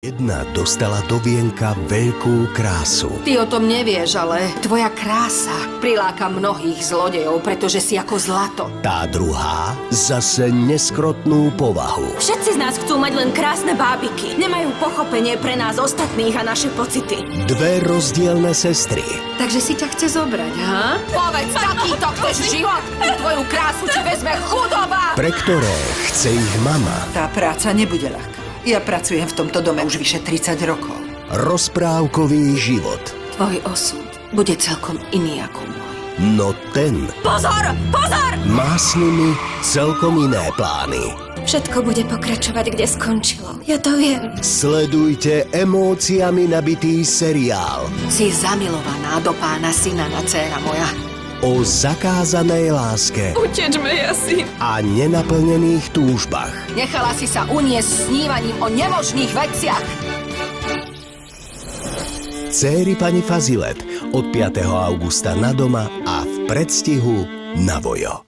Jedna dostala do vienka veľkú krásu. Ty o tom nevieš, ale tvoja krása priláka mnohých zlodejov, pretože si ako zlato. Tá druhá zase neskrotnú povahu. Všetci z nás chcú mať len krásne bábiky. Nemajú pochopenie pre nás ostatných a naše pocity. Dve rozdielne sestry. Takže si ťa chce zobrať, ha? Povedz, takýto chceš život? Tvoju krásu ti vezme chudoba! Pre ktoré chce ich mama. Tá práca nebude ľahká. Ja pracujem v tomto dome už vyše 30 rokov. Rozprávkový život. Tvoj osud bude celkom iný ako môj. No ten... Pozor! Pozor! Má s nimi celkom iné plány. Všetko bude pokračovať, kde skončilo. Ja to viem. Sledujte emóciami nabitý seriál. Si zamilovaná do pána Sinana, dcéra moja. O zakázanej láske Utečme, Jasín. a nenaplnených túžbách. Nechala si sa uniesť snívaním o nemožných veciach. Céry pani Fazilet od 5. augusta na Doma a v predstihu na Vojo.